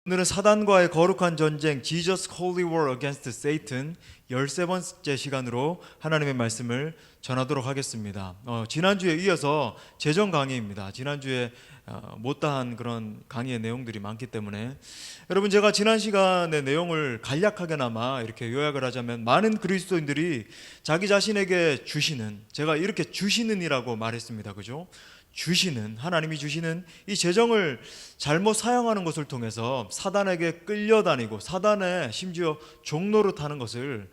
오늘은 사단과의 거룩한 전쟁 Jesus Holy War Against Satan 13번째 시간으로 하나님의 말씀을 전하도록 하겠습니다. 지난주에 이어서 재정 강의입니다. 지난주에 못다한 그런 강의의 내용들이 많기 때문에 여러분, 제가 지난 시간의 내용을 간략하게나마 이렇게 요약을 하자면, 많은 그리스도인들이 자기 자신에게 주시는, 제가 이렇게 주시는 이라고 말했습니다. 그죠? 주시는, 하나님이 주시는 이 재정을 잘못 사용하는 것을 통해서 사단에게 끌려다니고 사단의 심지어 종로로 타는 것을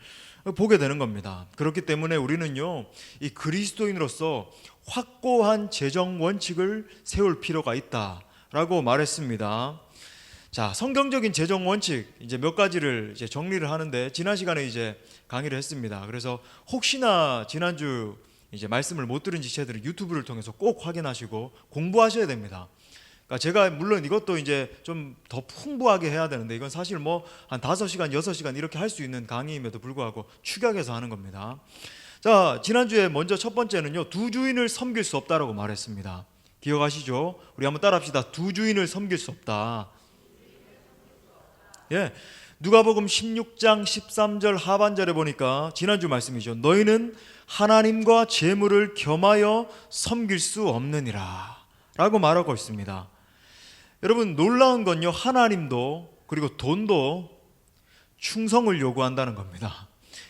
보게 되는 겁니다. 그렇기 때문에 우리는요, 이 그리스도인으로서 확고한 재정 원칙을 세울 필요가 있다라고 말했습니다. 자, 성경적인 재정 원칙 이제 몇 가지를 이제 정리를 하는데, 지난 시간에 이제 강의를 했습니다. 그래서 혹시나 지난주 이제 말씀을 못 들은 지체들은 유튜브를 통해서 꼭 확인하시고 공부하셔야 됩니다. 그러니까 제가 물론 이것도 이제 좀 더 풍부하게 해야 되는데, 이건 사실 뭐 한 5시간, 6시간 이렇게 할 수 있는 강의임에도 불구하고 축약해서 하는 겁니다. 자, 지난주에 먼저 첫 번째는요, 두 주인을 섬길 수 없다라고 말했습니다. 기억하시죠? 우리 한번 따라합시다. 두 주인을 섬길 수 없다. 예, 누가복음 16장 13절 하반절에 보니까 지난주 말씀이죠. 너희는 하나님과 재물을 겸하여 섬길 수 없느니라 라고 말하고 있습니다. 여러분, 놀라운 건요, 하나님도 그리고 돈도 충성을 요구한다는 겁니다.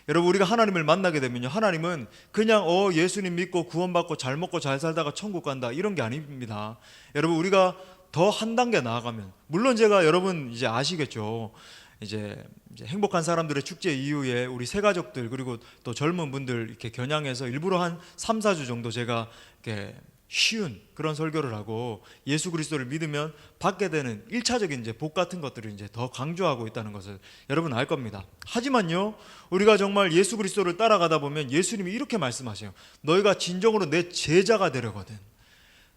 여러분, 우리가 하나님을 만나게 되면요, 하나님은 그냥 예수님 믿고 구원받고 잘 먹고 잘 살다가 천국 간다 이런 게 아닙니다. 여러분, 우리가 더 한 단계 나아가면, 물론 제가 여러분 이제 아시겠죠. 이제 행복한 사람들의 축제 이후에 우리 새 가족들 그리고 또 젊은 분들 이렇게 겨냥해서 일부러 한 3, 4주 정도 제가 이렇게 쉬운 그런 설교를 하고, 예수 그리스도를 믿으면 받게 되는 1차적인 이제 복 같은 것들을 이제 더 강조하고 있다는 것을 여러분 알 겁니다. 하지만요, 우리가 정말 예수 그리스도를 따라가다 보면 예수님이 이렇게 말씀하세요. 너희가 진정으로 내 제자가 되려거든,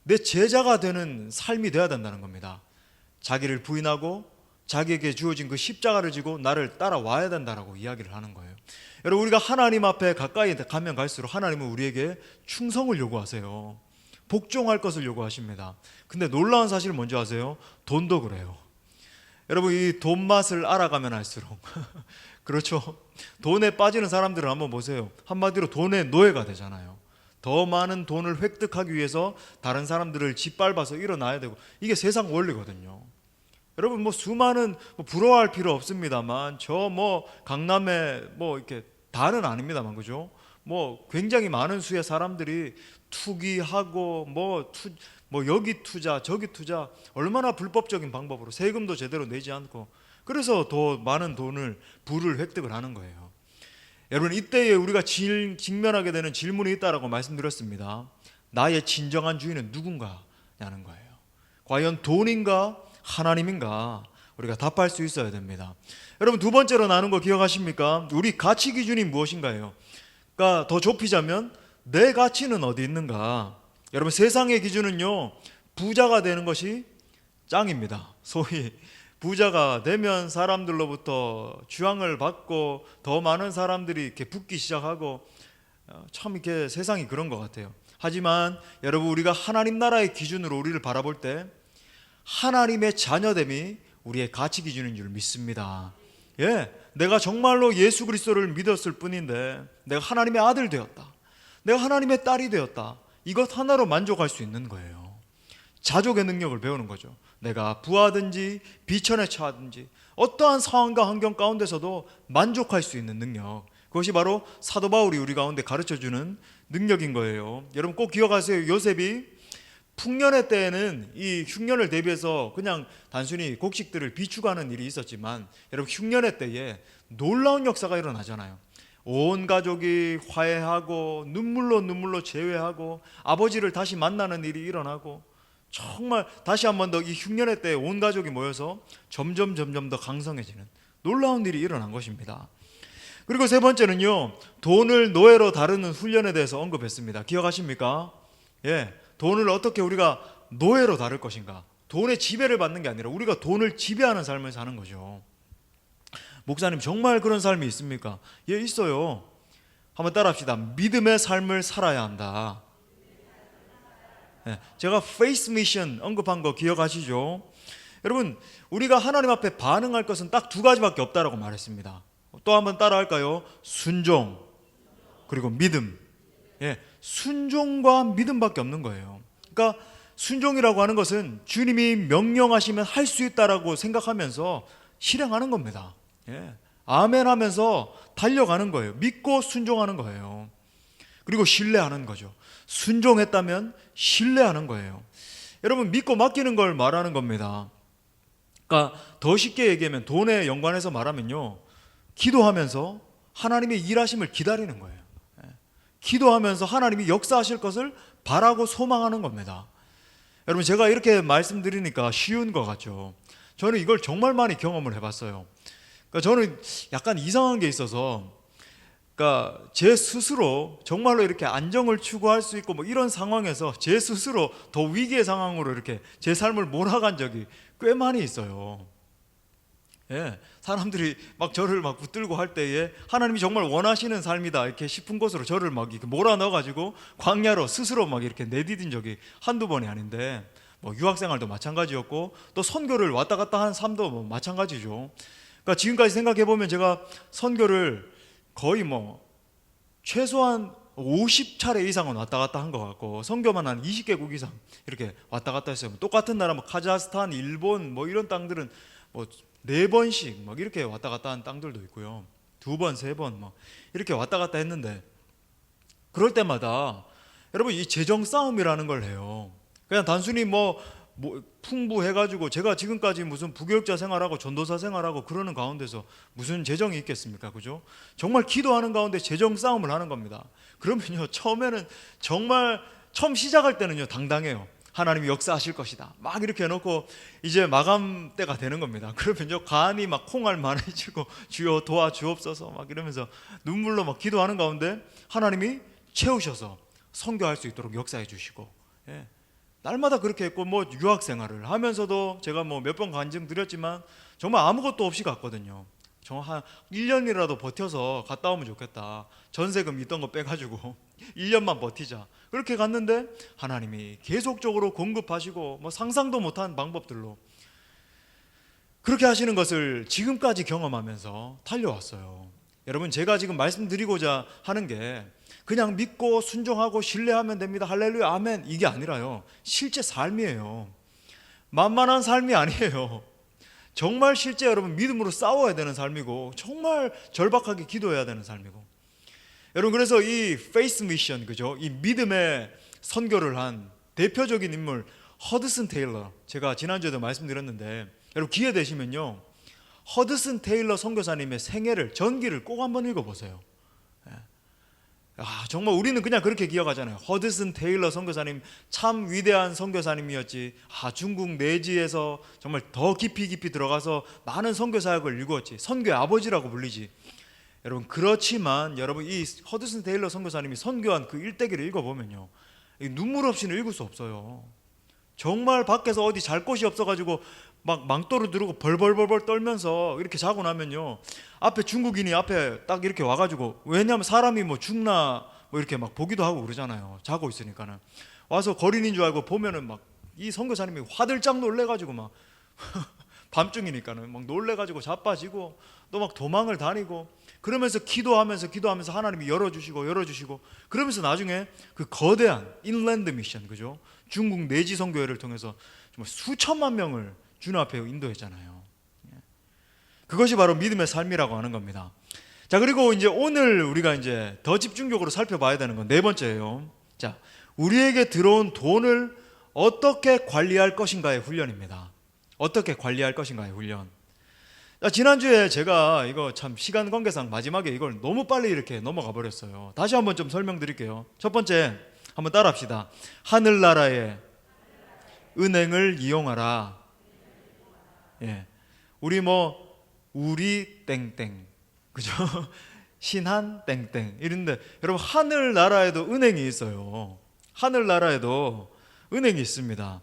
내 제자가 되는 삶이 되어야 된다는 겁니다. 자기를 부인하고 자기에게 주어진 그 십자가를 지고 나를 따라와야 된다라고 이야기를 하는 거예요. 여러분, 우리가 하나님 앞에 가까이 가면 갈수록 하나님은 우리에게 충성을 요구하세요. 복종할 것을 요구하십니다. 근데 놀라운 사실을 뭔지 아세요? 돈도 그래요. 여러분, 이 돈 맛을 알아가면 알수록 그렇죠, 돈에 빠지는 사람들을 한번 보세요. 한마디로 돈의 노예가 되잖아요. 더 많은 돈을 획득하기 위해서 다른 사람들을 짓밟아서 일어나야 되고, 이게 세상 원리거든요. 여러분, 뭐 수많은 부러워할 필요 없습니다만, 저 강남에 이렇게 다는 아닙니다만, 그죠? 굉장히 많은 수의 사람들이 투기하고 여기 투자 저기 투자, 얼마나 불법적인 방법으로 세금도 제대로 내지 않고, 그래서 더 많은 부를 획득을 하는 거예요. 여러분, 이때에 우리가 직면하게 되는 질문이 있다라고 말씀드렸습니다. 나의 진정한 주인은 누군가냐는 거예요. 과연 돈인가 하나님인가? 우리가 답할 수 있어야 됩니다. 여러분, 두 번째로 나눈 거 기억하십니까? 우리 가치 기준이 무엇인가요? 그러니까 더 좁히자면 내 가치는 어디 있는가? 여러분, 세상의 기준은요, 부자가 되는 것이 짱입니다. 소위 부자가 되면 사람들로부터 주앙을 받고 더 많은 사람들이 이렇게 붙기 시작하고, 참 이렇게 세상이 그런 것 같아요. 하지만 여러분, 우리가 하나님 나라의 기준으로 우리를 바라볼 때 하나님의 자녀됨이 우리의 가치 기준인 줄 믿습니다. 예, 내가 정말로 예수 그리스도를 믿었을 뿐인데 내가 하나님의 아들 되었다, 내가 하나님의 딸이 되었다, 이것 하나로 만족할 수 있는 거예요. 자족의 능력을 배우는 거죠. 내가 부하든지 비천에 처하든지 어떠한 상황과 환경 가운데서도 만족할 수 있는 능력, 그것이 바로 사도 바울이 우리 가운데 가르쳐주는 능력인 거예요. 여러분, 꼭 기억하세요. 요셉이 풍년의 때에는 이 흉년을 대비해서 그냥 단순히 곡식들을 비축하는 일이 있었지만, 여러분, 흉년의 때에 놀라운 역사가 일어나잖아요. 온 가족이 화해하고 눈물로 재회하고 아버지를 다시 만나는 일이 일어나고, 정말 다시 한 번 더 이 흉년의 때에 온 가족이 모여서 점점 더 강성해지는 놀라운 일이 일어난 것입니다. 그리고 세 번째는요, 돈을 노예로 다루는 훈련에 대해서 언급했습니다. 기억하십니까? 예, 돈을 어떻게 우리가 노예로 다룰 것인가? 돈의 지배를 받는 게 아니라 우리가 돈을 지배하는 삶을 사는 거죠. 목사님, 정말 그런 삶이 있습니까? 예, 있어요. 한번 따라합시다. 믿음의 삶을 살아야 한다. 제가 페이스 미션 언급한 거 기억하시죠? 여러분, 우리가 하나님 앞에 반응할 것은 딱 두 가지밖에 없다라고 말했습니다. 또 한번 따라할까요? 순종 그리고 믿음. 예, 순종과 믿음밖에 없는 거예요. 그러니까 순종이라고 하는 것은 주님이 명령하시면 할 수 있다라고 생각하면서 실행하는 겁니다. 예, 아멘 하면서 달려가는 거예요. 믿고 순종하는 거예요. 그리고 신뢰하는 거죠. 순종했다면 신뢰하는 거예요. 여러분, 믿고 맡기는 걸 말하는 겁니다. 그러니까 더 쉽게 얘기하면 돈에 연관해서 말하면요, 기도하면서 하나님의 일하심을 기다리는 거예요. 기도하면서 하나님이 역사하실 것을 바라고 소망하는 겁니다. 여러분, 제가 이렇게 말씀드리니까 쉬운 것 같죠. 저는 이걸 정말 많이 경험을 해봤어요. 그러니까 저는 약간 이상한 게 있어서, 그러니까 제 스스로 정말로 이렇게 안정을 추구할 수 있고 뭐 이런 상황에서 제 스스로 더 위기의 상황으로 이렇게 제 삶을 몰아간 적이 꽤 많이 있어요. 예, 사람들이 막 저를 막 붙들고 할 때에 하나님이 정말 원하시는 삶이다 이렇게 싶은 곳으로 저를 막 이렇게 몰아넣어가지고 광야로 스스로 막 이렇게 내디딘 적이 한두 번이 아닌데, 뭐 유학생활도 마찬가지였고 또 선교를 왔다 갔다 한 삶도 뭐 마찬가지죠. 그러니까 지금까지 생각해 보면 제가 선교를 거의 뭐 최소한 50차례 이상은 왔다 갔다 한 것 같고, 선교만 한 20개국 이상 이렇게 왔다 갔다 했어요. 똑같은 나라 뭐 카자흐스탄, 일본 뭐 이런 땅들은 뭐 4번씩 막 이렇게 왔다 갔다 한 땅들도 있고요. 2번, 3번 막 이렇게 왔다 갔다 했는데, 그럴 때마다 여러분 이 재정 싸움이라는 걸 해요. 그냥 단순히 뭐 풍부해가지고 제가 지금까지 무슨 부교육자 생활하고 전도사 생활하고 그러는 가운데서 무슨 재정이 있겠습니까? 그죠? 정말 기도하는 가운데 재정 싸움을 하는 겁니다. 그러면요, 처음에는 정말 처음 시작할 때는요 당당해요. 하나님이 역사하실 것이다 막 이렇게 해놓고 이제 마감 때가 되는 겁니다. 그러면요 간이 막 콩알 많아지고 주여 도와주옵소서 막 이러면서 눈물로 막 기도하는 가운데 하나님이 채우셔서 선교할 수 있도록 역사해 주시고, 예, 날마다 그렇게 했고, 뭐 유학 생활을 하면서도 제가 뭐 몇 번 간증 드렸지만 정말 아무것도 없이 갔거든요. 정말 한 1년이라도 버텨서 갔다 오면 좋겠다. 전세금 있던 거 빼가지고 1년만 버티자. 그렇게 갔는데 하나님이 계속적으로 공급하시고 뭐 상상도 못한 방법들로 그렇게 하시는 것을 지금까지 경험하면서 달려왔어요. 여러분, 제가 지금 말씀드리고자 하는 게 그냥 믿고 순종하고 신뢰하면 됩니다, 할렐루야 아멘, 이게 아니라요, 실제 삶이에요. 만만한 삶이 아니에요. 정말 실제 여러분 믿음으로 싸워야 되는 삶이고, 정말 절박하게 기도해야 되는 삶이고. 여러분, 그래서 이 페이스 미션, 그죠? 이 믿음의 선교를 한 대표적인 인물 허드슨 테일러, 제가 지난주에도 말씀드렸는데, 여러분 기회 되시면요 허드슨 테일러 선교사님의 생애를, 전기를 꼭 한번 읽어보세요. 정말 우리는 그냥 그렇게 기억하잖아요. 허드슨 테일러 선교사님 참 위대한 선교사님이었지. 중국 내지에서 정말 더 깊이 들어가서 많은 선교 사역을 이루었지. 선교의 아버지라고 불리지. 여러분, 그렇지만 여러분 이 허드슨 테일러 선교사님이 선교한 그 일대기를 읽어보면요 눈물 없이는 읽을 수 없어요. 정말 밖에서 어디 잘 곳이 없어가지고 막 망토를 두르고 벌벌벌 떨면서 이렇게 자고 나면요 앞에 중국인이 앞에 딱 이렇게 와가지고, 왜냐하면 사람이 뭐 죽나 뭐 이렇게 막 보기도 하고 그러잖아요. 자고 있으니까는 와서 거린인 줄 알고 보면은 막 이 선교사님이 화들짝 놀래가지고 막 밤중이니까는 막 놀래가지고 자빠지고 또 막 도망을 다니고 그러면서 기도하면서 하나님이 열어주시고 그러면서 나중에 그 거대한 인랜드 미션, 그죠? 중국 내지 선교회를 통해서 정말 수천만 명을 주님 앞에 인도했잖아요. 그것이 바로 믿음의 삶이라고 하는 겁니다. 자, 그리고 이제 오늘 우리가 이제 더 집중적으로 살펴봐야 되는 건 네 번째예요. 자, 우리에게 들어온 돈을 어떻게 관리할 것인가의 훈련입니다. 어떻게 관리할 것인가의 훈련. 자, 지난주에 제가 이거 참 시간 관계상 마지막에 이걸 너무 빨리 이렇게 넘어가 버렸어요. 다시 한번 좀 설명드릴게요. 첫 번째 한번 따라합시다. 하늘나라의 은행을 이용하라. 예, 우리 땡땡, 그죠? 신한 땡땡 이런데, 여러분 하늘나라에도 은행이 있어요. 하늘나라에도 은행이 있습니다.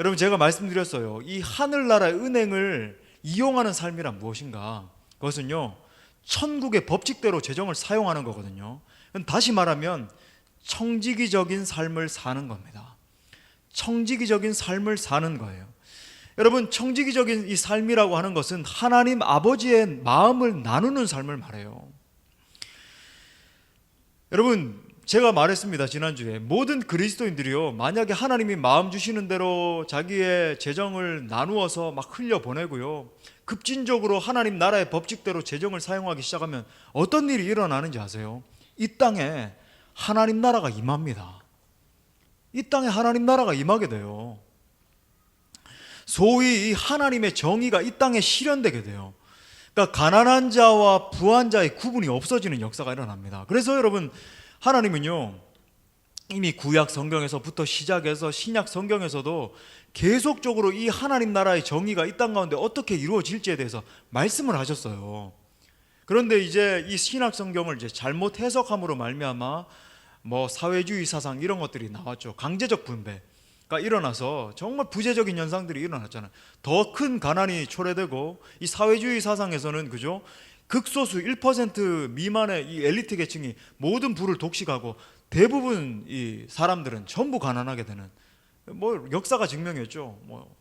여러분, 제가 말씀드렸어요. 이 하늘나라의 은행을 이용하는 삶이란 무엇인가? 그것은요 천국의 법칙대로 재정을 사용하는 거거든요. 다시 말하면 청지기적인 삶을 사는 겁니다. 청지기적인 삶을 사는 거예요. 여러분, 청지기적인 이 삶이라고 하는 것은 하나님 아버지의 마음을 나누는 삶을 말해요. 여러분, 제가 말했습니다. 지난주에 모든 그리스도인들이요, 만약에 하나님이 마음 주시는 대로 자기의 재정을 나누어서 막 흘려보내고요, 급진적으로 하나님 나라의 법칙대로 재정을 사용하기 시작하면 어떤 일이 일어나는지 아세요? 이 땅에 하나님 나라가 임합니다. 이 땅에 하나님 나라가 임하게 돼요. 소위 이 하나님의 정의가 이 땅에 실현되게 돼요. 그러니까 가난한 자와 부한 자의 구분이 없어지는 역사가 일어납니다. 그래서 여러분, 하나님은요, 이미 구약 성경에서부터 시작해서 신약 성경에서도 계속적으로 이 하나님 나라의 정의가 이 땅 가운데 어떻게 이루어질지에 대해서 말씀을 하셨어요. 그런데 이제 이 신약 성경을 이제 잘못 해석함으로 말미암아 뭐 사회주의 사상 이런 것들이 나왔죠. 강제적 분배가 일어나서 정말 부재적인 현상들이 일어났잖아요. 더 큰 가난이 초래되고, 이 사회주의 사상에서는 그죠, 극소수 1% 미만의 이 엘리트 계층이 모든 부를 독식하고 대부분 이 사람들은 전부 가난하게 되는, 뭐 역사가 증명했죠. 뭐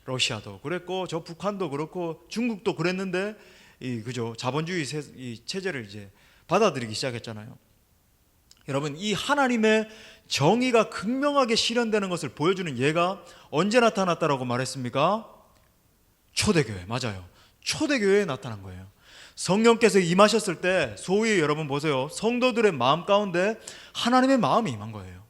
러시아도 그랬고 저 북한도 그렇고 중국도 그랬는데 이 그죠, 자본주의 이 체제를 이제 받아들이기 시작했잖아요. 여러분, 이 하나님의 정의가 극명하게 실현되는 것을 보여주는 예가 언제 나타났다라고 말했습니까? 초대교회, 맞아요. 초대교회에 나타난 거예요. 성령께서 임하셨을 때 소위 여러분 보세요, 성도들의 마음 가운데 하나님의 마음이 임한 거예요.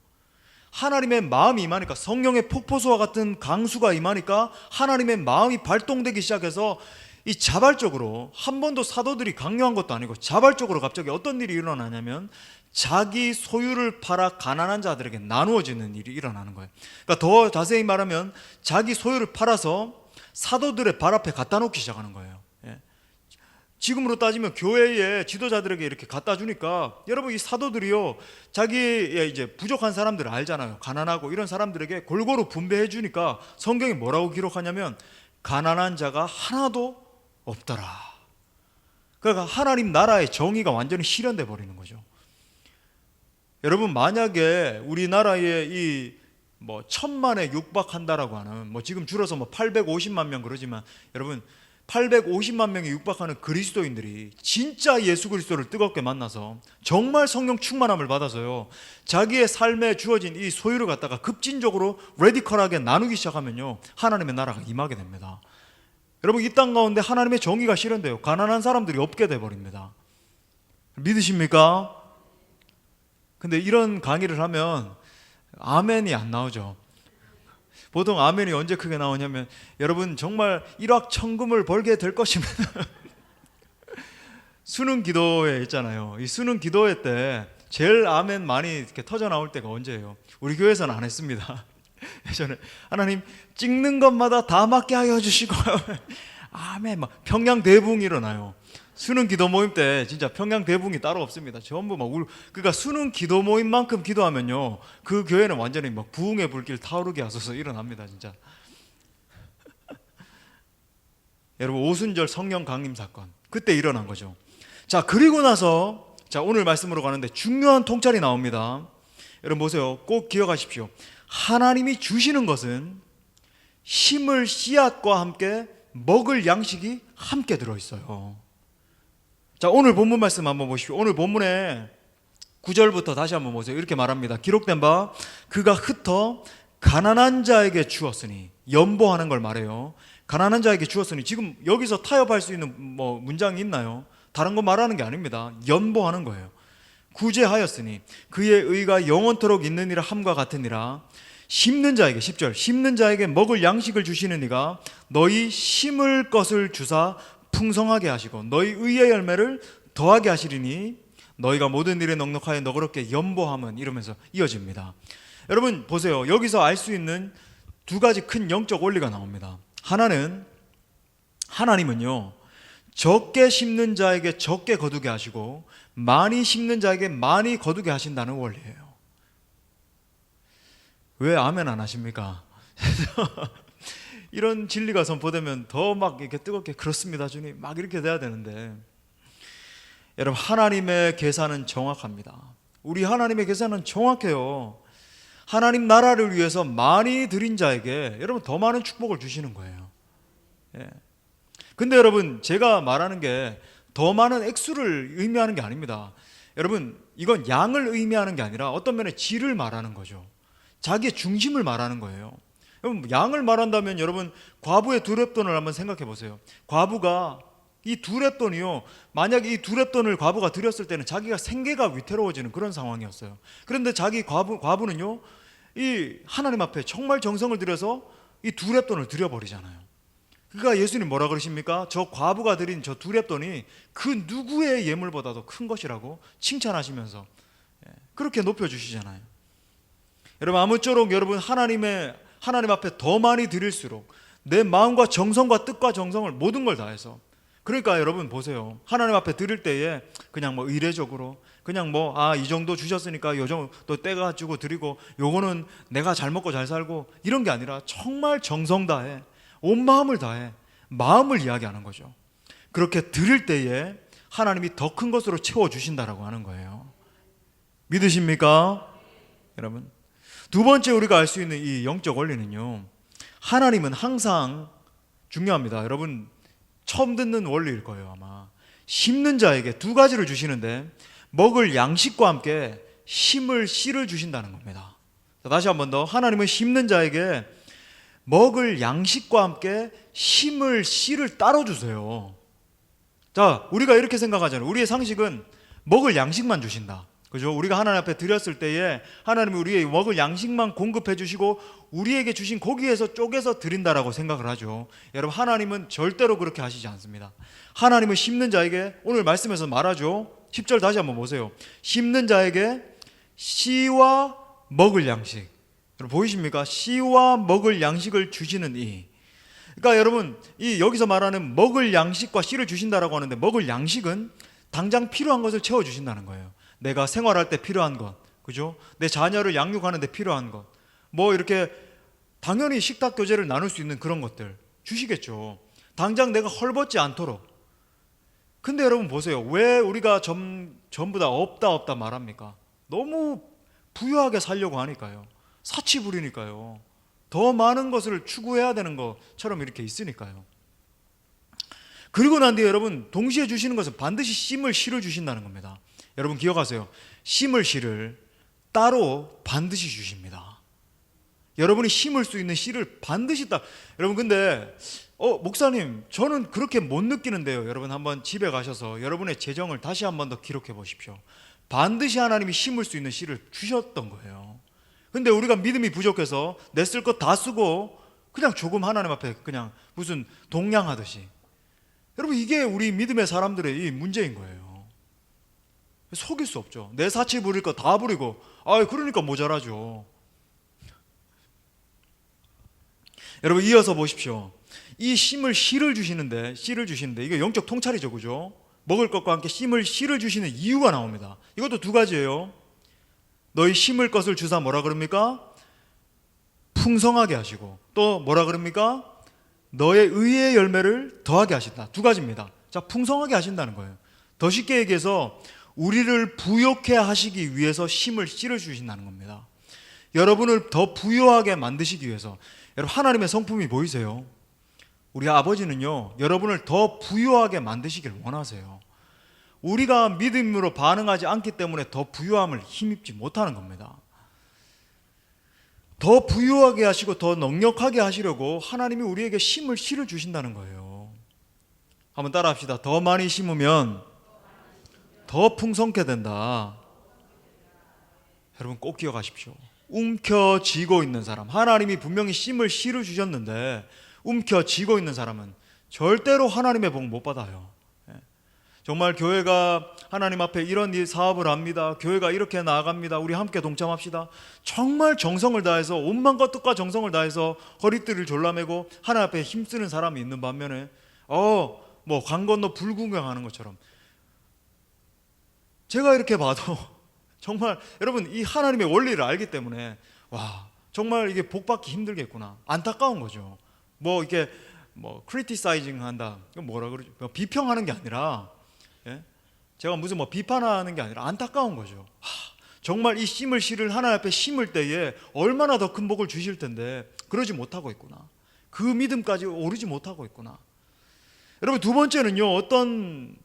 하나님의 마음이 임하니까, 성령의 폭포수와 같은 강수가 임하니까 하나님의 마음이 발동되기 시작해서 이 자발적으로, 한 번도 사도들이 강요한 것도 아니고 자발적으로 갑자기 어떤 일이 일어나냐면 자기 소유를 팔아 가난한 자들에게 나누어지는 일이 일어나는 거예요. 그러니까 더 자세히 말하면 자기 소유를 팔아서 사도들의 발 앞에 갖다 놓기 시작하는 거예요. 지금으로 따지면 교회의 지도자들에게 이렇게 갖다 주니까, 여러분, 이 사도들이요, 자기의 이제 부족한 사람들을 알잖아요. 가난하고 이런 사람들에게 골고루 분배해 주니까 성경이 뭐라고 기록하냐면 가난한 자가 하나도 없더라. 그러니까 하나님 나라의 정의가 완전히 실현돼 버리는 거죠. 여러분, 만약에 우리나라에 이 뭐 1000만에 육박한다라고 하는, 뭐 지금 줄어서 뭐 850만 명 그러지만, 여러분 850만 명이 육박하는 그리스도인들이 진짜 예수 그리스도를 뜨겁게 만나서 정말 성령 충만함을 받아서요, 자기의 삶에 주어진 이 소유를 갖다가 급진적으로 레디컬하게 나누기 시작하면요, 하나님의 나라가 임하게 됩니다. 여러분, 이 땅 가운데 하나님의 정의가 실현돼요. 가난한 사람들이 없게 돼버립니다. 믿으십니까? 근데 이런 강의를 하면 아멘이 안 나오죠. 보통 아멘이 언제 크게 나오냐면, 여러분 정말 일확천금을 벌게 될 것이면 수능 기도회 있잖아요. 이 수능 기도회 때 제일 아멘 많이 이렇게 터져 나올 때가 언제예요? 우리 교회에서는 안 했습니다. 예전에 하나님 찍는 것마다 다 맞게 하여 주시고 아멘, 막 평양 대붕이 일어나요. 수능 기도 모임 때 진짜 평양 대붕이 따로 없습니다. 전부 막 그러니까 수능 기도 모임만큼 기도하면요, 그 교회는 완전히 막 부흥의 불길 타오르게 하소서 일어납니다, 진짜. 여러분, 오순절 성령 강림 사건, 그때 일어난 거죠. 자, 그리고 나서 자, 오늘 말씀으로 가는데 중요한 통찰이 나옵니다. 여러분 보세요. 꼭 기억하십시오. 하나님이 주시는 것은 심을 씨앗과 함께 먹을 양식이 함께 들어있어요. 자, 오늘 본문 말씀 한번 보십시오. 오늘 본문에 9절부터 다시 한번 보세요. 이렇게 말합니다. 기록된 바 그가 흩어 가난한 자에게 주었으니, 연보하는 걸 말해요. 가난한 자에게 주었으니, 지금 여기서 타협할 수 있는 뭐 문장이 있나요? 다른 거 말하는 게 아닙니다. 연보하는 거예요. 구제하였으니 그의 의가 영원토록 있느니라 함과 같으니라. 심는 자에게, 10절, 심는 자에게 먹을 양식을 주시는 이가 너희 심을 것을 주사 풍성하게 하시고 너희 의의 열매를 더하게 하시리니 너희가 모든 일에 넉넉하여 너그럽게 연보함은, 이러면서 이어집니다. 여러분 보세요. 여기서 알 수 있는 두 가지 큰 영적 원리가 나옵니다. 하나는, 하나님은요, 적게 심는 자에게 적게 거두게 하시고 많이 심는 자에게 많이 거두게 하신다는 원리예요. 왜 아멘 안 하십니까? 이런 진리가 선포되면 더 막 이렇게 뜨겁게, 그렇습니다 주님, 막 이렇게 돼야 되는데, 여러분 하나님의 계산은 정확합니다. 우리 하나님의 계산은 정확해요. 하나님 나라를 위해서 많이 드린 자에게 여러분 더 많은 축복을 주시는 거예요. 예. 근데 여러분 제가 말하는 게 더 많은 액수를 의미하는 게 아닙니다. 여러분 이건 양을 의미하는 게 아니라 어떤 면에 질을 말하는 거죠. 자기의 중심을 말하는 거예요. 여러분 양을 말한다면 여러분 과부의 두 렙돈을 한번 생각해 보세요. 과부가 이 두 렙돈이요, 만약에 이 두 렙돈을 과부가 드렸을 때는 자기가 생계가 위태로워지는 그런 상황이었어요. 그런데 자기 과부는요 이 하나님 앞에 정말 정성을 들여서 이 두 렙돈을 드려버리잖아요. 그러니까 예수님 뭐라 그러십니까? 저 과부가 드린 저 두 렙돈이 그 누구의 예물보다도 큰 것이라고 칭찬하시면서 그렇게 높여주시잖아요. 여러분 아무쪼록 여러분 하나님 앞에 더 많이 드릴수록 내 마음과 정성과 뜻과 정성을 모든 걸 다해서, 그러니까 여러분 보세요. 하나님 앞에 드릴 때에 그냥 뭐 의례적으로 그냥 뭐 이 정도 주셨으니까 요 정도 떼가지고 드리고 요거는 내가 잘 먹고 잘 살고 이런 게 아니라 정말 정성 다해 온 마음을 다해 마음을 이야기하는 거죠. 그렇게 드릴 때에 하나님이 더 큰 것으로 채워주신다라고 하는 거예요. 믿으십니까? 여러분 두 번째 우리가 알 수 있는 이 영적 원리는요, 하나님은 항상 중요합니다. 여러분 처음 듣는 원리일 거예요. 아마 심는 자에게 두 가지를 주시는데 먹을 양식과 함께 씨를 주신다는 겁니다. 다시 한 번 더, 하나님은 심는 자에게 먹을 양식과 함께 씨를 따로 주세요. 자, 우리가 이렇게 생각하잖아요. 우리의 상식은 먹을 양식만 주신다. 그죠? 우리가 하나님 앞에 드렸을 때에 하나님이 우리의 먹을 양식만 공급해 주시고 우리에게 주신 고기에서 쪼개서 드린다라고 생각을 하죠. 여러분 하나님은 절대로 그렇게 하시지 않습니다. 하나님은 심는 자에게, 오늘 말씀에서 말하죠. 10절 다시 한번 보세요. 심는 자에게 씨와 먹을 양식, 여러분 보이십니까? 씨와 먹을 양식을 주시는 이. 그러니까 여러분 이 여기서 말하는 먹을 양식과 씨를 주신다라고 하는데, 먹을 양식은 당장 필요한 것을 채워 주신다는 거예요. 내가 생활할 때 필요한 것, 그죠? 내 자녀를 양육하는 데 필요한 것, 뭐 이렇게 당연히 식탁 교제를 나눌 수 있는 그런 것들 주시겠죠. 당장 내가 헐벗지 않도록. 근데 여러분 보세요. 왜 우리가 전부 다 없다 말합니까? 너무 부유하게 살려고 하니까요. 사치 부리니까요. 더 많은 것을 추구해야 되는 것처럼 이렇게 있으니까요. 그리고 난 뒤에 여러분 동시에 주시는 것은 반드시 씨를 주신다는 겁니다. 여러분 기억하세요. 씨를 따로 반드시 주십니다. 여러분이 심을 수 있는 씨를 반드시 여러분 근데 목사님 저는 그렇게 못 느끼는데요. 여러분 한번 집에 가셔서 여러분의 재정을 다시 한번 더 기록해 보십시오. 반드시 하나님이 심을 수 있는 씨를 주셨던 거예요. 근데 우리가 믿음이 부족해서 냈을 것 다 쓰고 그냥 조금 하나님 앞에 그냥 무슨 동냥하듯이. 여러분 이게 우리 믿음의 사람들의 이 문제인 거예요. 속일 수 없죠. 내 사치 부릴 거 다 부리고 그러니까 모자라죠. 여러분 이어서 보십시오. 이 씨를 주시는데 이게 영적 통찰이죠. 그죠? 먹을 것과 함께 씨를 주시는 이유가 나옵니다. 이것도 두 가지예요. 너희 심을 것을 주사 뭐라 그럽니까? 풍성하게 하시고, 또 뭐라 그럽니까? 너의 의의 열매를 더하게 하신다. 두 가지입니다. 자, 풍성하게 하신다는 거예요. 더 쉽게 얘기해서 우리를 부욕해 하시기 위해서 씨를 주신다는 겁니다. 여러분을 더 부유하게 만드시기 위해서. 여러분 하나님의 성품이 보이세요? 우리 아버지는요, 여러분을 더 부유하게 만드시길 원하세요. 우리가 믿음으로 반응하지 않기 때문에 더 부유함을 힘입지 못하는 겁니다. 더 부유하게 하시고 더 넉넉하게 하시려고 하나님이 우리에게 씨를 주신다는 거예요. 한번 따라 합시다. 더 많이 심으면 더 풍성케 된다. 여러분 꼭 기억하십시오. 움켜쥐고 있는 사람, 하나님이 분명히 씨를 주셨는데 움켜쥐고 있는 사람은 절대로 하나님의 복 못 받아요. 정말 교회가 하나님 앞에 이런 일 사업을 합니다. 교회가 이렇게 나아갑니다. 우리 함께 동참합시다. 정말 정성을 다해서 온 마음과 뜻과 정성을 다해서 허리띠를 졸라매고 하나님 앞에 힘쓰는 사람이 있는 반면에 뭐 강 건너 불구경하는 것처럼, 제가 이렇게 봐도 정말 여러분 이 하나님의 원리를 알기 때문에 정말 이게 복받기 힘들겠구나, 안타까운 거죠. 뭐 이렇게 크리티사이징 한다, 뭐라 그러죠? 비평하는 게 아니라, 제가 무슨 비판하는 게 아니라 안타까운 거죠. 정말 이 씨를 하나님 앞에 심을 때에 얼마나 더 큰 복을 주실 텐데 그러지 못하고 있구나. 그 믿음까지 오르지 못하고 있구나. 여러분, 두 번째는요, 어떤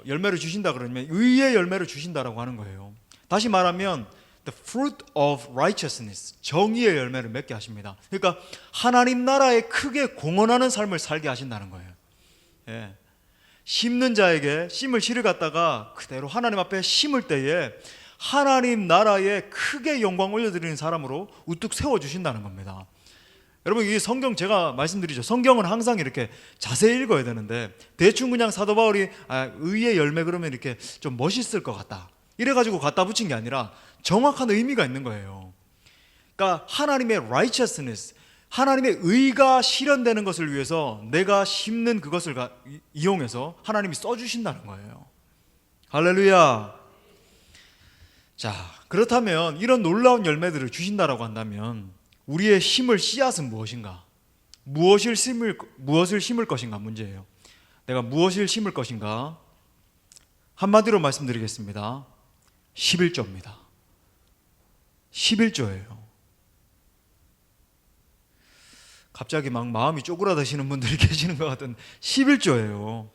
열매를 주신다 그러면 의의 열매를 주신다라고 하는 거예요. 다시 말하면 the fruit of righteousness, 정의의 열매를 맺게 하십니다. 그러니까 하나님 나라에 크게 공헌하는 삶을 살게 하신다는 거예요. 예. 심는 자에게 씨를 갖다가 그대로 하나님 앞에 심을 때에 하나님 나라에 크게 영광 올려드리는 사람으로 우뚝 세워주신다는 겁니다. 여러분, 이 성경 제가 말씀드리죠. 성경은 항상 이렇게 자세히 읽어야 되는데 대충 그냥 사도 바울이 의의 열매 그러면 이렇게 좀 멋있을 것 같다 이래가지고 갖다 붙인 게 아니라 정확한 의미가 있는 거예요. 그러니까 하나님의 righteousness, 하나님의 의가 실현되는 것을 위해서 내가 심는 그것을 이용해서 하나님이 써주신다는 거예요. 할렐루야. 자, 그렇다면 이런 놀라운 열매들을 주신다라고 한다면 우리의 심을 씨앗은 무엇인가? 무엇을 심을 것인가 문제예요. 내가 무엇을 심을 것인가? 한마디로 말씀드리겠습니다. 11조입니다. 11조예요. 갑자기 막 마음이 쪼그라드시는 분들이 계시는 것 같은 11조예요.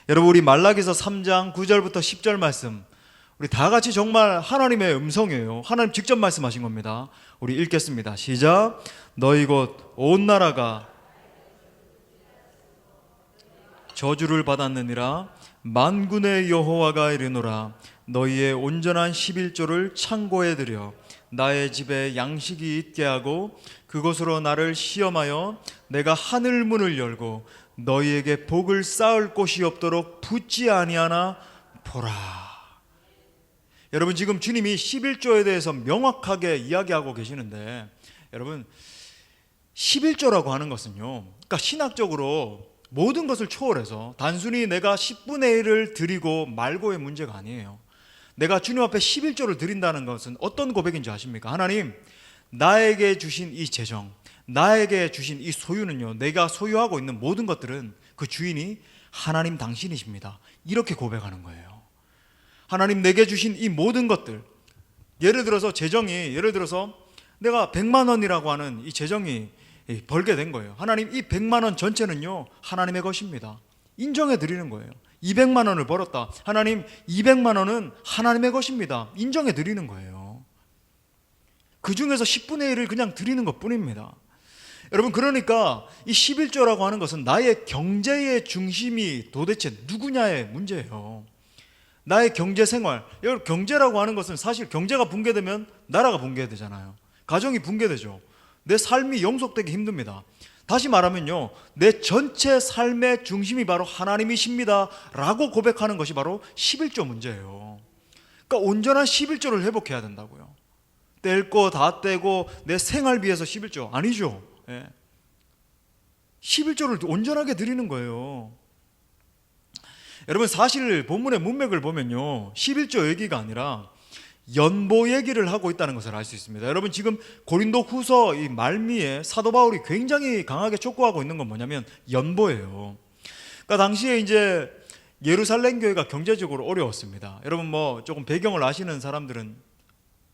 여러분, 우리 말라기서 3장 9절부터 10절 말씀, 우리 다 같이 정말 하나님의 음성이에요. 하나님 직접 말씀하신 겁니다. 우리 읽겠습니다. 시작. 너희 곧 온 나라가 저주를 받았느니라. 만군의 여호와가 이르노라. 너희의 온전한 11조를 창고에 들여 나의 집에 양식이 있게 하고 그것으로 나를 시험하여 내가 하늘 문을 열고 너희에게 복을 쌓을 곳이 없도록 붙지 아니하나 보라. 여러분, 지금 주님이 11조에 대해서 명확하게 이야기하고 계시는데, 여러분 11조라고 하는 것은요, 그러니까 신학적으로 모든 것을 초월해서 단순히 내가 10분의 1을 드리고 말고의 문제가 아니에요. 내가 주님 앞에 11조를 드린다는 것은 어떤 고백인지 아십니까? 하나님, 나에게 주신 이 재정, 나에게 주신 이 소유는요, 내가 소유하고 있는 모든 것들은 그 주인이 하나님 당신이십니다. 이렇게 고백하는 거예요. 하나님, 내게 주신 이 모든 것들, 예를 들어서 재정이, 예를 들어서 내가 100만 원이라고 하는 이 재정이 벌게 된 거예요. 하나님, 이 100만 원 전체는요 하나님의 것입니다. 인정해 드리는 거예요. 200만 원을 벌었다. 하나님, 200만 원은 하나님의 것입니다. 인정해 드리는 거예요. 그 중에서 10분의 1을 그냥 드리는 것 뿐입니다. 여러분, 그러니까 이 11조라고 하는 것은 나의 경제의 중심이 도대체 누구냐의 문제예요. 나의 경제 생활, 여러분, 경제라고 하는 것은 사실 경제가 붕괴되면 나라가 붕괴되잖아요. 가정이 붕괴되죠. 내 삶이 영속되기 힘듭니다. 다시 말하면요, 내 전체 삶의 중심이 바로 하나님이십니다 라고 고백하는 것이 바로 11조 문제예요. 그러니까 온전한 11조를 회복해야 된다고요. 뗄 거 다 떼고 내 생활비에서 11조 아니죠. 11조를 온전하게 드리는 거예요. 여러분, 사실 본문의 문맥을 보면요, 11조 얘기가 아니라 연보 얘기를 하고 있다는 것을 알 수 있습니다. 여러분, 지금 고린도 후서 이 말미에 사도 바울이 굉장히 강하게 촉구하고 있는 건 뭐냐면 연보예요. 그러니까 당시에 이제 예루살렘 교회가 경제적으로 어려웠습니다. 여러분, 뭐 조금 배경을 아시는 사람들은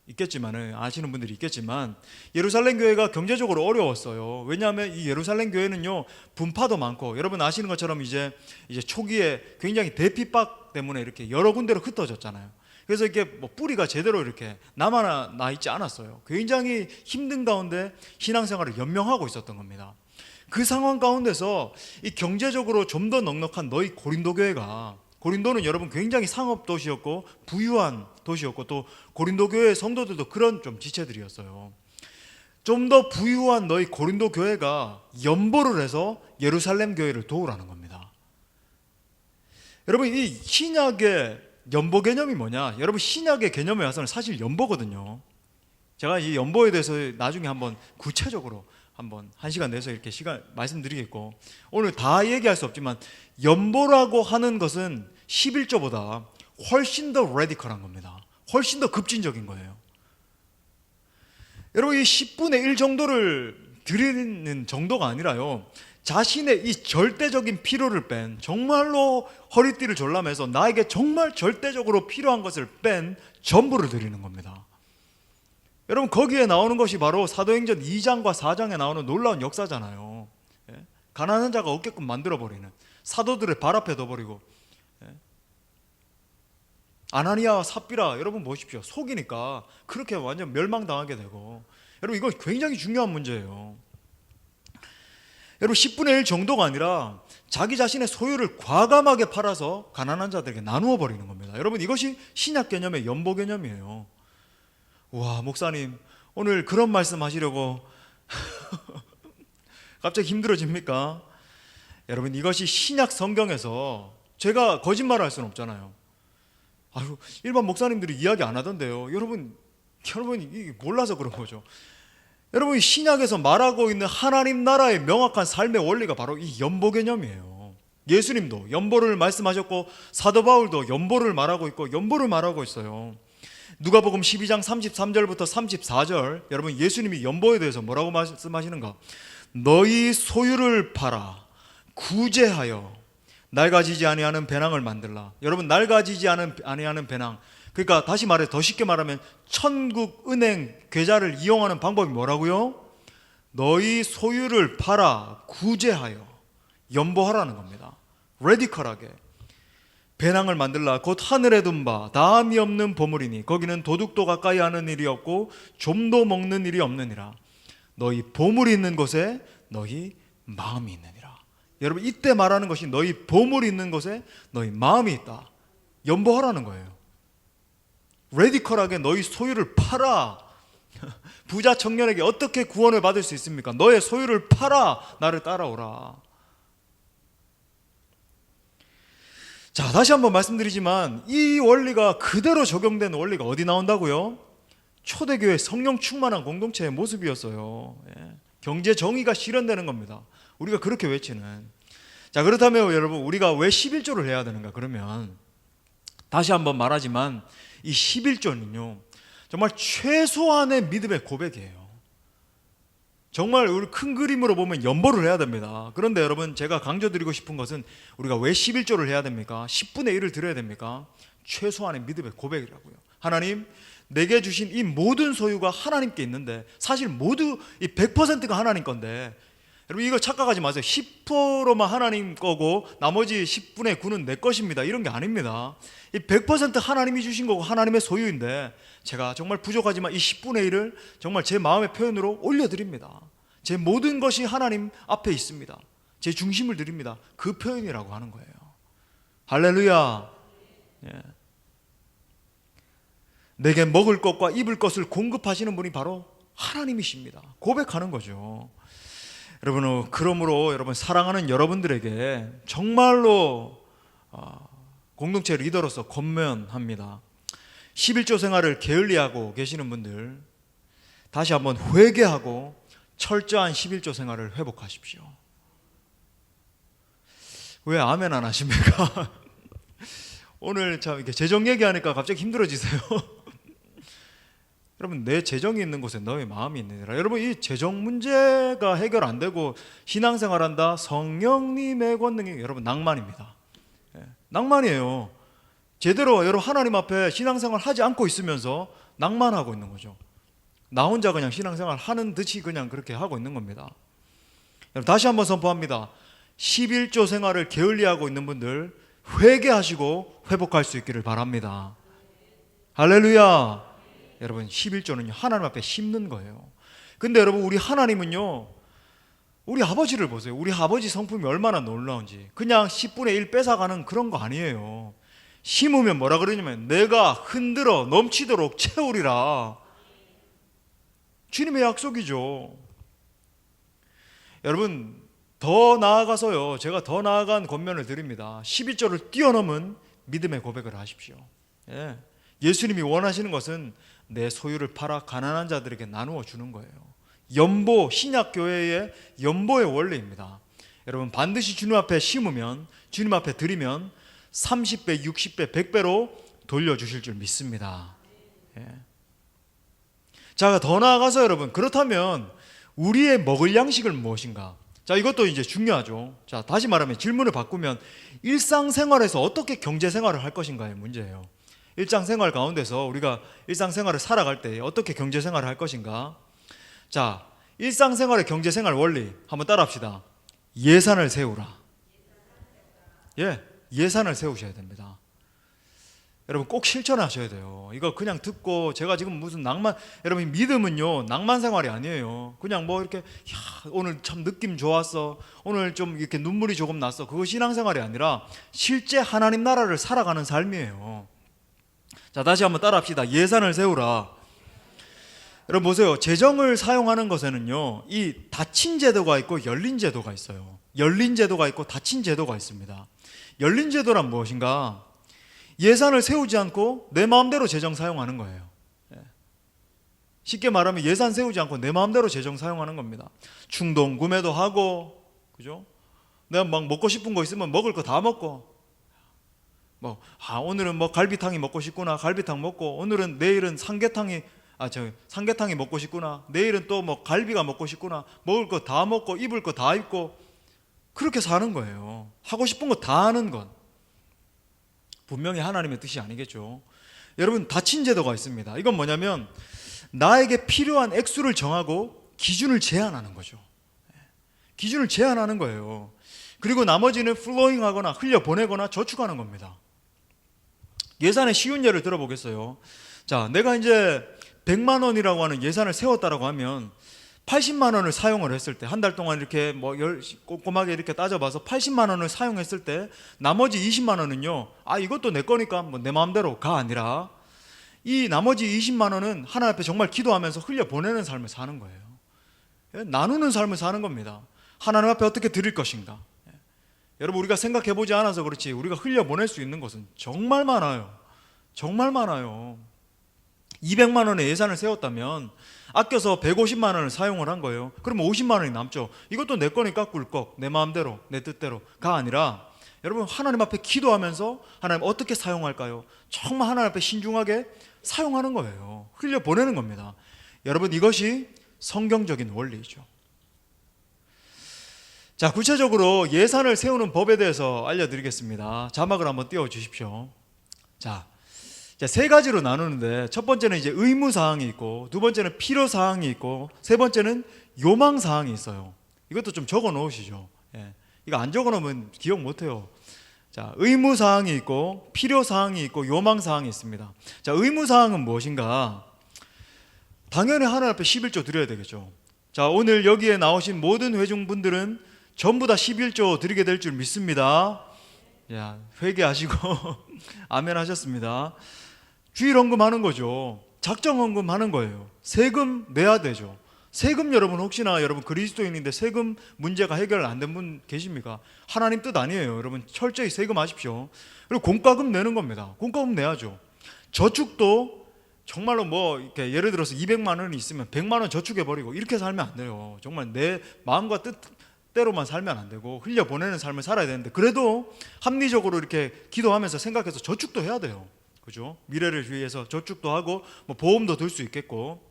있겠지만, 아시는 분들이 있겠지만, 예루살렘 교회가 경제적으로 어려웠어요. 왜냐하면 이 예루살렘 교회는요 분파도 많고, 여러분 아시는 것처럼 이제 초기에 굉장히 대핍박 때문에 이렇게 여러 군데로 흩어졌잖아요. 그래서 이게 뭐 뿌리가 제대로 이렇게 남아 있지 않았어요. 굉장히 힘든 가운데 신앙생활을 연명하고 있었던 겁니다. 그 상황 가운데서 이 경제적으로 좀 더 넉넉한 너희 고린도 교회가, 고린도는 여러분 굉장히 상업 도시였고 부유한 도시였고, 또 고린도 교회 성도들도 그런 좀 지체들이었어요. 좀 더 부유한 너희 고린도 교회가 연보를 해서 예루살렘 교회를 도우라는 겁니다. 여러분, 이 신약의 연보 개념이 뭐냐? 여러분, 신약의 개념에 와서는 사실 연보거든요. 제가 이 연보에 대해서 나중에 한번 구체적으로 한번 1시간 내서 이렇게 시간 말씀드리겠고, 오늘 다 얘기할 수 없지만 연보라고 하는 것은 11조보다 훨씬 더 레디컬한 겁니다. 훨씬 더 급진적인 거예요. 여러분, 이 10분의 1 정도를 드리는 정도가 아니라요, 자신의 이 절대적인 필요를 뺀, 정말로 허리띠를 졸라매서 나에게 정말 절대적으로 필요한 것을 뺀 전부를 드리는 겁니다. 여러분, 거기에 나오는 것이 바로 사도행전 2장과 4장에 나오는 놀라운 역사잖아요. 가난한 자가 없게끔 만들어버리는, 사도들의 발 앞에 둬버리고, 아나니아와 삽비라, 여러분 보십시오. 속이니까 그렇게 완전 멸망당하게 되고, 여러분 이건 굉장히 중요한 문제예요. 여러분 10분의 1 정도가 아니라 자기 자신의 소유를 과감하게 팔아서 가난한 자들에게 나누어 버리는 겁니다. 여러분 이것이 신약 개념의 연보 개념이에요. 와, 목사님 오늘 그런 말씀 하시려고 갑자기 힘들어집니까? 여러분 이것이 신약 성경에서, 제가 거짓말을 할 수는 없잖아요. 아유, 일반 목사님들이 이야기 안 하던데요. 여러분이 몰라서 그런 거죠. 여러분 신약에서 말하고 있는 하나님 나라의 명확한 삶의 원리가 바로 이 연보 개념이에요. 예수님도 연보를 말씀하셨고 사도 바울도 연보를 말하고 있고 연보를 말하고 있어요. 누가복음 12장 33절부터 34절, 여러분 예수님이 연보에 대해서 뭐라고 말씀하시는가? 너희 소유를 팔아 구제하여 낡아지지 아니하는 배낭을 만들라. 여러분 낡아지지 아니하는 배낭, 그러니까 다시 말해 더 쉽게 말하면 천국 은행 계좌를 이용하는 방법이 뭐라고요? 너희 소유를 팔아 구제하여 연보하라는 겁니다. 레디컬하게 배낭을 만들라. 곧 하늘에 둔 바 다함이 없는 보물이니 거기는 도둑도 가까이 하는 일이 없고 좀도 먹는 일이 없느니라. 너희 보물이 있는 곳에 너희 마음이 있느니라. 여러분 이때 말하는 것이 너희 보물이 있는 곳에 너희 마음이 있다. 연보하라는 거예요. 레디컬하게 너희 소유를 팔아. 부자 청년에게 어떻게 구원을 받을 수 있습니까? 너의 소유를 팔아 나를 따라오라. 자, 다시 한번 말씀드리지만 이 원리가 그대로 적용된 원리가 어디 나온다고요? 초대교회 성령 충만한 공동체의 모습이었어요. 경제 정의가 실현되는 겁니다. 우리가 그렇게 외치는. 자, 그렇다면 여러분 우리가 왜 11조를 해야 되는가? 그러면 다시 한번 말하지만 이 11조는요 정말 최소한의 믿음의 고백이에요. 정말 우리 큰 그림으로 보면 연보를 해야 됩니다. 그런데 여러분 제가 강조드리고 싶은 것은 우리가 왜 11조를 해야 됩니까? 10분의 1을 드려야 됩니까? 최소한의 믿음의 고백이라고요. 하나님, 내게 주신 이 모든 소유가 하나님께 있는데 사실 모두 이 100%가 하나님 건데, 여러분 이거 착각하지 마세요. 10%만 하나님 거고 나머지 10분의 9는 내 것입니다. 이런 게 아닙니다. 이 100% 하나님이 주신 거고 하나님의 소유인데 제가 정말 부족하지만 이 10분의 1을 정말 제 마음의 표현으로 올려드립니다. 제 모든 것이 하나님 앞에 있습니다. 제 중심을 드립니다. 그 표현이라고 하는 거예요. 할렐루야. 예. 내게 먹을 것과 입을 것을 공급하시는 분이 바로 하나님이십니다. 고백하는 거죠. 여러분, 그러므로 여러분 사랑하는 여러분들에게 정말로 공동체 리더로서 권면합니다. 11조 생활을 게을리하고 계시는 분들 다시 한번 회개하고 철저한 11조 생활을 회복하십시오. 왜 아멘 안 하십니까? 오늘 참 이렇게 재정 얘기하니까 갑자기 힘들어지세요. 여러분 내 재정이 있는 곳에 너의 마음이 있느니라. 여러분 이 재정 문제가 해결 안 되고 신앙생활한다 성령님의 권능이 여러분 낭만입니다. 낭만이에요. 제대로 여러분 하나님 앞에 신앙생활 하지 않고 있으면서 낭만하고 있는 거죠. 나 혼자 그냥 신앙생활 하는 듯이 그냥 그렇게 하고 있는 겁니다. 여러분 다시 한번 선포합니다. 11조 생활을 게을리하고 있는 분들 회개하시고 회복할 수 있기를 바랍니다. 할렐루야. 여러분 11조는 하나님 앞에 심는 거예요. 근데 여러분 우리 하나님은요, 우리 아버지를 보세요. 우리 아버지 성품이 얼마나 놀라운지. 그냥 10분의 1 뺏어가는 그런 거 아니에요. 심으면 뭐라 그러냐면 내가 흔들어 넘치도록 채우리라. 주님의 약속이죠. 여러분 더 나아가서요, 제가 더 나아간 권면을 드립니다. 12조를 뛰어넘은 믿음의 고백을 하십시오. 예수님이 원하시는 것은 내 소유를 팔아 가난한 자들에게 나누어 주는 거예요. 연보, 신약교회의 연보의 원리입니다. 여러분 반드시 주님 앞에 심으면, 주님 앞에 드리면 30배, 60배, 100배로 돌려주실 줄 믿습니다. 자, 더 나아가서 여러분, 그렇다면 우리의 먹을 양식은 무엇인가? 자, 이것도 이제 중요하죠. 자, 다시 말하면 질문을 바꾸면 일상생활에서 어떻게 경제생활을 할 것인가의 문제예요. 일상생활 가운데서 우리가 일상생활을 살아갈 때 어떻게 경제생활을 할 것인가. 자, 일상생활의 경제생활 원리 한번 따라합시다. 예산을 세우라. 예, 예산을 세우셔야 됩니다. 여러분 꼭 실천하셔야 돼요. 이거 그냥 듣고 제가 지금 무슨 낭만, 여러분 믿음은요 낭만 생활이 아니에요. 그냥 뭐 이렇게 오늘 참 느낌 좋았어, 오늘 좀 이렇게 눈물이 조금 났어, 그거 신앙생활이 아니라 실제 하나님 나라를 살아가는 삶이에요. 자, 다시 한번 따라합시다. 예산을 세우라. 여러분 보세요. 재정을 사용하는 것에는요 이 닫힌 제도가 있고 열린 제도가 있어요. 열린 제도가 있고 닫힌 제도가 있습니다. 열린 제도란 무엇인가? 예산을 세우지 않고 내 마음대로 재정 사용하는 거예요. 쉽게 말하면 예산 세우지 않고 내 마음대로 재정 사용하는 겁니다. 충동 구매도 하고, 그죠? 내가 막 먹고 싶은 거 있으면 먹을 거 다 먹고, 오늘은 뭐 갈비탕이 먹고 싶구나, 갈비탕 먹고, 오늘은 내일은 삼계탕이 먹고 싶구나, 내일은 또 뭐 갈비가 먹고 싶구나, 먹을 거 다 먹고 입을 거 다 입고 그렇게 사는 거예요. 하고 싶은 거 다 하는 것. 분명히 하나님의 뜻이 아니겠죠. 여러분 닫힌 제도가 있습니다. 이건 뭐냐면 나에게 필요한 액수를 정하고 기준을 제한하는 거죠. 기준을 제한하는 거예요. 그리고 나머지는 플로잉하거나 흘려보내거나 저축하는 겁니다. 예산의 쉬운 예를 들어보겠어요. 자, 내가 이제 100만 원이라고 하는 예산을 세웠다라고 하면 80만 원을 사용을 했을 때, 한 달 동안 이렇게 꼼꼼하게 이렇게 따져봐서 80만 원을 사용했을 때 나머지 20만 원은요, 이것도 내 거니까 뭐 내 마음대로가 아니라 이 나머지 20만 원은 하나님 앞에 정말 기도하면서 흘려보내는 삶을 사는 거예요. 나누는 삶을 사는 겁니다. 하나님 앞에 어떻게 드릴 것인가. 여러분 우리가 생각해보지 않아서 그렇지 우리가 흘려보낼 수 있는 것은 정말 많아요. 정말 많아요. 200만 원의 예산을 세웠다면 아껴서 150만 원을 사용을 한 거예요. 그러면 50만 원이 남죠. 이것도 내 거니까 꿀꺽 내 마음대로 내 뜻대로가 아니라 여러분 하나님 앞에 기도하면서 하나님 어떻게 사용할까요? 정말 하나님 앞에 신중하게 사용하는 거예요. 흘려보내는 겁니다. 여러분 이것이 성경적인 원리죠. 자, 구체적으로 예산을 세우는 법에 대해서 알려드리겠습니다. 자막을 한번 띄워주십시오. 자, 세 가지로 나누는데 첫 번째는 이제 의무사항이 있고, 두 번째는 필요사항이 있고, 세 번째는 요망사항이 있어요. 이것도 좀 적어 놓으시죠. 이거 안 적어 놓으면 기억 못 해요. 자, 의무사항이 있고, 필요사항이 있고, 요망사항이 있습니다. 자, 의무사항은 무엇인가? 당연히 하나님 앞에 11조 드려야 되겠죠. 자, 오늘 여기에 나오신 모든 회중분들은 전부 다 11조 드리게 될 줄 믿습니다. 야, 회개하시고 아멘 하셨습니다. 주일헌금 하는 거죠. 작정헌금 하는 거예요. 세금 내야 되죠. 세금 여러분 혹시나 여러분 그리스도인인데 세금 문제가 해결 안 된 분 계십니까? 하나님 뜻 아니에요. 여러분 철저히 세금 하십시오. 그리고 공과금 내는 겁니다. 공과금 내야죠. 저축도 정말로 뭐 이렇게 예를 들어서 200만 원이 있으면 100만 원 저축해 버리고 이렇게 살면 안 돼요. 정말 내 마음과 뜻대로만 살면 안 되고 흘려보내는 삶을 살아야 되는데, 그래도 합리적으로 이렇게 기도하면서 생각해서 저축도 해야 돼요. 그죠? 미래를 위해서 저축도 하고 뭐 보험도 들 수 있겠고,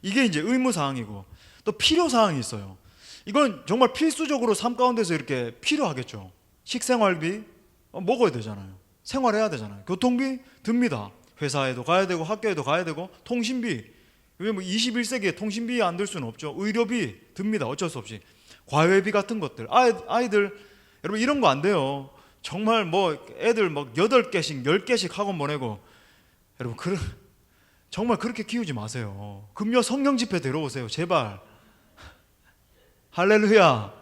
이게 이제 의무사항이고, 또 필요사항이 있어요. 이건 정말 필수적으로 삶 가운데서 이렇게 필요하겠죠. 식생활비 먹어야 되잖아요. 생활해야 되잖아요. 교통비 듭니다. 회사에도 가야 되고 학교에도 가야 되고, 통신비, 뭐 21세기에 통신비 안 들 수는 없죠. 의료비 듭니다. 어쩔 수 없이. 과외비 같은 것들, 아이들 여러분 이런 거 안 돼요. 정말 뭐 애들 막 8개씩 10개씩 학원 보내고, 여러분 정말 그렇게 키우지 마세요. 금요 성령 집회 데려오세요. 제발. 할렐루야.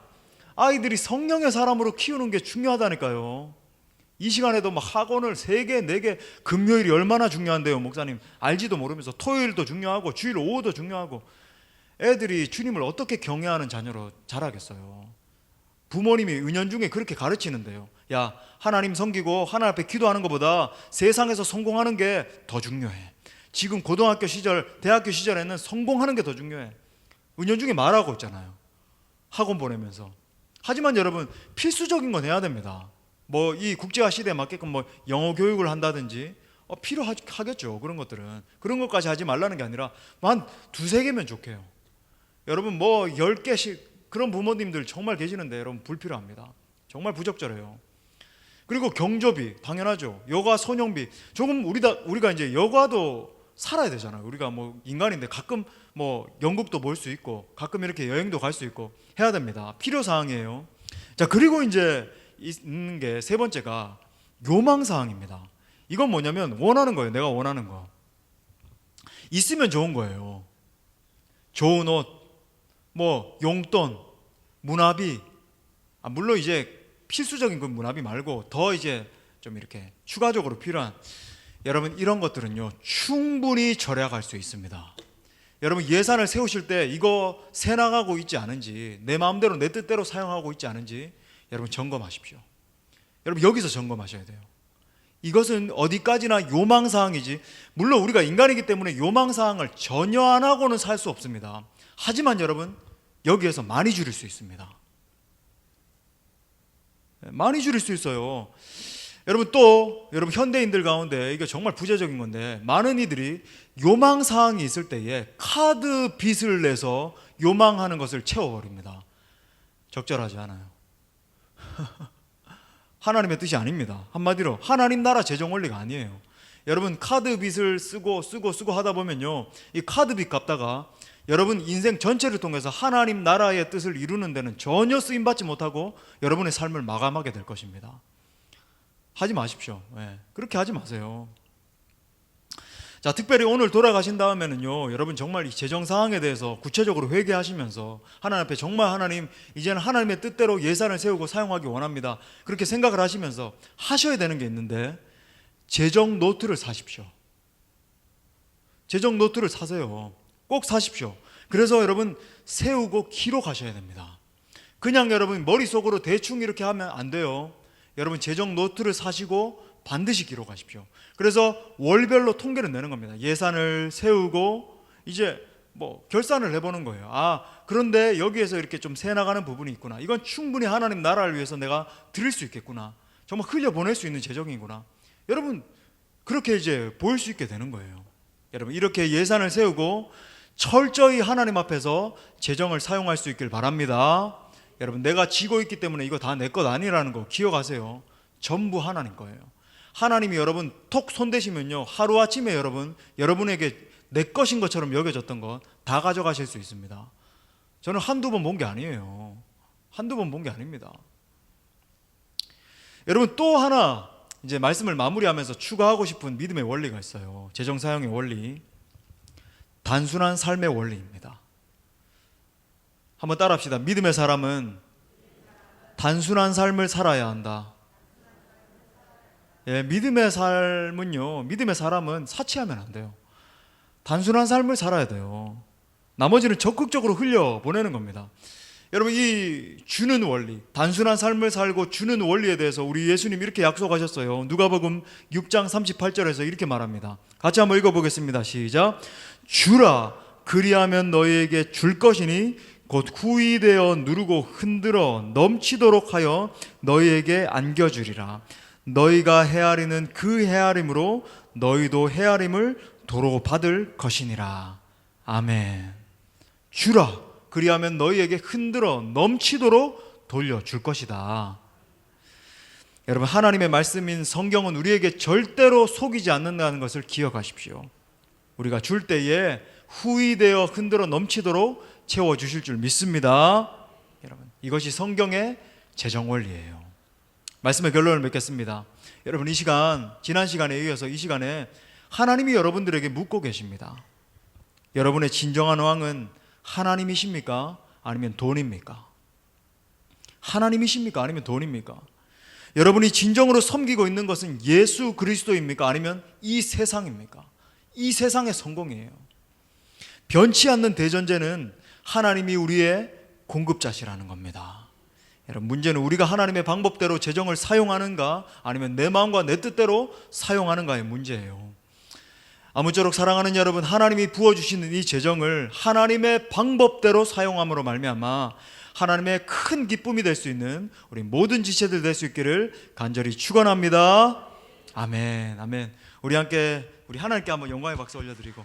아이들이 성령의 사람으로 키우는 게 중요하다니까요. 이 시간에도 막 학원을 3개, 4개, 금요일이 얼마나 중요한데요, 목사님. 알지도 모르면서 토요일도 중요하고 주일 오후도 중요하고. 애들이 주님을 어떻게 경외하는 자녀로 자라겠어요. 부모님이 은연중에 그렇게 가르치는데요. 야, 하나님 섬기고 하나님 앞에 기도하는 것보다 세상에서 성공하는 게 더 중요해. 지금 고등학교 시절, 대학교 시절에는 성공하는 게 더 중요해. 은연중에 말하고 있잖아요. 학원 보내면서. 하지만 여러분 필수적인 건 해야 됩니다. 뭐 이 국제화 시대에 맞게끔 뭐 영어 교육을 한다든지 필요하겠죠. 그런 것들은. 그런 것까지 하지 말라는 게 아니라 한 2-3개면 좋게요. 여러분 뭐 10개씩 그런 부모님들 정말 계시는데 여러분 불필요합니다. 정말 부적절해요. 그리고 경조비 당연하죠. 여가 선용비 조금 우리가 이제 여가도 살아야 되잖아요. 우리가 뭐 인간인데 가끔 뭐 영국도 볼 수 있고 가끔 이렇게 여행도 갈 수 있고 해야 됩니다. 필요 사항이에요. 자, 그리고 이제 있는 게 세 번째가 요망 사항입니다. 이건 뭐냐면 원하는 거예요. 내가 원하는 거. 있으면 좋은 거예요. 좋은 옷, 뭐 용돈, 문화비. 물론 이제 필수적인 그 문화비 말고 더 이제 좀 이렇게 추가적으로 필요한 여러분 이런 것들은요 충분히 절약할 수 있습니다. 여러분 예산을 세우실 때 이거 새 나가고 있지 않은지 내 마음대로 내 뜻대로 사용하고 있지 않은지 여러분 점검하십시오. 여러분 여기서 점검하셔야 돼요. 이것은 어디까지나 요망사항이지 물론 우리가 인간이기 때문에 요망사항을 전혀 안 하고는 살 수 없습니다. 하지만 여러분 여기에서 많이 줄일 수 있습니다. 많이 줄일 수 있어요. 여러분 또 여러분 현대인들 가운데 이게 정말 부재적인 건데 많은 이들이 요망사항이 있을 때에 카드 빚을 내서 요망하는 것을 채워버립니다. 적절하지 않아요. 하나님의 뜻이 아닙니다. 한마디로 하나님 나라 재정 원리가 아니에요. 여러분 카드 빚을 쓰고 하다 보면요 이 카드 빚 갚다가 여러분 인생 전체를 통해서 하나님 나라의 뜻을 이루는 데는 전혀 쓰임받지 못하고 여러분의 삶을 마감하게 될 것입니다. 하지 마십시오. 그렇게 하지 마세요. 자, 특별히 오늘 돌아가신 다음에는요 여러분 정말 이 재정 사항에 대해서 구체적으로 회개하시면서 하나님 앞에 정말 하나님 이제는 하나님의 뜻대로 예산을 세우고 사용하기 원합니다. 그렇게 생각을 하시면서 하셔야 되는 게 있는데 재정 노트를 사십시오. 재정 노트를 사세요. 꼭 사십시오. 그래서 여러분 세우고 기록하셔야 됩니다. 그냥 여러분 머릿속으로 대충 이렇게 하면 안 돼요. 여러분 재정 노트를 사시고 반드시 기록하십시오. 그래서 월별로 통계를 내는 겁니다. 예산을 세우고 이제 뭐 결산을 해보는 거예요. 그런데 여기에서 이렇게 좀 새 나가는 부분이 있구나. 이건 충분히 하나님 나라를 위해서 내가 드릴 수 있겠구나. 정말 흘려보낼 수 있는 재정이구나. 여러분 그렇게 이제 보일 수 있게 되는 거예요. 여러분 이렇게 예산을 세우고 철저히 하나님 앞에서 재정을 사용할 수 있길 바랍니다. 여러분 내가 지고 있기 때문에 이거 다 내 것 아니라는 거 기억하세요. 전부 하나님 거예요. 하나님이 여러분 톡 손대시면요 하루아침에 여러분에게 내 것인 것처럼 여겨졌던 것 다 가져가실 수 있습니다. 저는 한두 번 본 게 아니에요. 한두 번 본 게 아닙니다. 여러분 또 하나 이제 말씀을 마무리하면서 추가하고 싶은 믿음의 원리가 있어요. 재정 사용의 원리, 단순한 삶의 원리입니다. 한번 따라합시다. 믿음의 사람은 단순한 삶을 살아야 한다. 믿음의 사람은 사치하면 안 돼요. 단순한 삶을 살아야 돼요. 나머지는 적극적으로 흘려보내는 겁니다. 여러분 이 주는 원리, 단순한 삶을 살고 주는 원리에 대해서 우리 예수님 이렇게 약속하셨어요. 누가복음 6장 38절에서 이렇게 말합니다. 같이 한번 읽어보겠습니다. 시작. 주라 그리하면 너희에게 줄 것이니 곧 후히되어 누르고 흔들어 넘치도록 하여 너희에게 안겨주리라. 너희가 헤아리는 그 헤아림으로 너희도 헤아림을 도로 받을 것이니라. 아멘. 주라 그리하면 너희에게 흔들어 넘치도록 돌려줄 것이다. 여러분 하나님의 말씀인 성경은 우리에게 절대로 속이지 않는다는 것을 기억하십시오. 우리가 줄 때에 후히되어 흔들어 넘치도록 채워주실 줄 믿습니다. 여러분 이것이 성경의 재정 원리예요. 말씀의 결론을 맺겠습니다. 여러분 이 시간 지난 시간에 이어서 이 시간에 하나님이 여러분들에게 묻고 계십니다. 여러분의 진정한 왕은 하나님이십니까? 아니면 돈입니까? 하나님이십니까? 아니면 돈입니까? 여러분이 진정으로 섬기고 있는 것은 예수 그리스도입니까? 아니면 이 세상입니까? 이 세상의 성공이에요. 변치 않는 대전제는 하나님이 우리의 공급자시라는 겁니다. 여러분 문제는 우리가 하나님의 방법대로 재정을 사용하는가 아니면 내 마음과 내 뜻대로 사용하는가의 문제예요. 아무쪼록 사랑하는 여러분, 하나님이 부어주시는 이 재정을 하나님의 방법대로 사용함으로 말미암아 하나님의 큰 기쁨이 될 수 있는 우리 모든 지체들 될 수 있기를 간절히 축원합니다. 아멘, 아멘. 우리 하나님께 한번 영광의 박수 올려드리고